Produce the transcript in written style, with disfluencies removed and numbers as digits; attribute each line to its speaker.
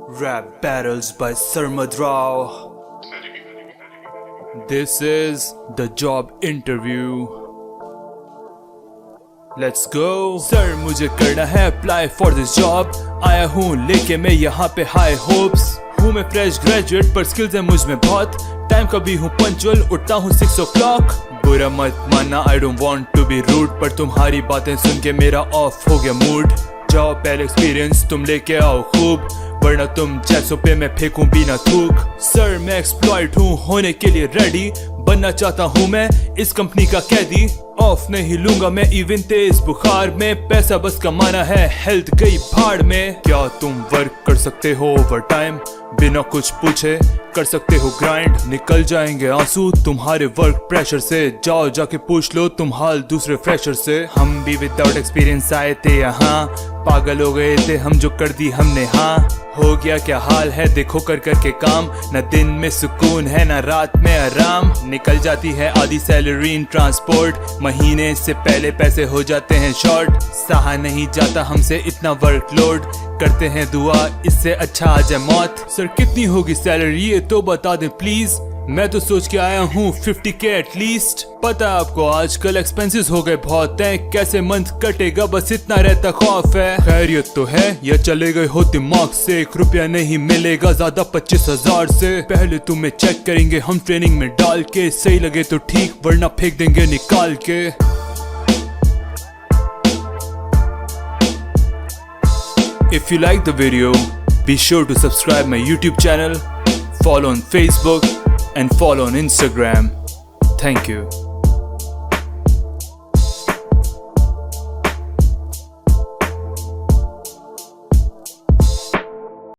Speaker 1: Rap battles by Sarmad Rao. This is the job interview. Let's go. Sir मुझे करना है apply for this job. आया हूँ लेके मैं यहाँ पे हाई होप्स. हूँ मैं फ्रेश ग्रेजुएट पर स्किल्स है मुझ में बहुत. टाइम का भी हूँ पंचुअल, उठता हूँ 6 o'clock. बुरा मत मानना, I don't want to be rude, पर तुम्हारी बातें सुन के मेरा ऑफ हो गया मूड. जाओ पहले एक्सपीरियंस तुम लेके आओ खूब, वरना तुम जैसों पे मैं फेंकूं बिना थूक. सर मैं एक्सप्लॉइट हूँ, होने के लिए रेडी. बनना चाहता हूँ मैं इस कंपनी का कैदी. ऑफ नहीं लूंगा मैं इवन तेज बुखार में. पैसा बस कमाना है, हेल्थ गई भाड़ में. क्या तुम वर्क कर सकते हो ओवर टाइम? बिना कुछ पूछे कर सकते हो ग्राइंड. निकल जाएंगे आंसू तुम्हारे वर्क प्रेशर से. जाओ जाके पूछ लो तुम हाल दूसरे फ्रेशर से. हम भी विदाउट एक्सपीरियंस आए थे यहाँ, पागल हो गए थे हम जो कर दी हमने. हाँ हो गया क्या हाल है देखो कर कर के काम. न दिन में सुकून है न रात में आराम. निकल जाती है आधी सैलरी इन ट्रांसपोर्ट. महीने से पहले पैसे हो जाते हैं शॉर्ट. सहा नहीं जाता हमसे इतना वर्कलोड. करते हैं दुआ इससे अच्छा आ जाए मौत. सर कितनी होगी सैलरी ये तो बता दें प्लीज. मैं तो सोच के आया हूँ 50K एटलीस्ट. पता है आपको आजकल एक्सपेंसेस हो गए बहुत हैं. कैसे मंथ कटेगा बस इतना रहता खौफ है. खैरियत तो है या चले गए हो दिमाग से? 1 रुपया नहीं मिलेगा ज्यादा 25,000 से. पहले तुम्हें चेक करेंगे हम ट्रेनिंग में डाल के. सही लगे तो ठीक वरना फेंक देंगे निकाल के. If you like the video, be sure to subscribe my YouTube channel, follow on Facebook and follow on Instagram. Thank you.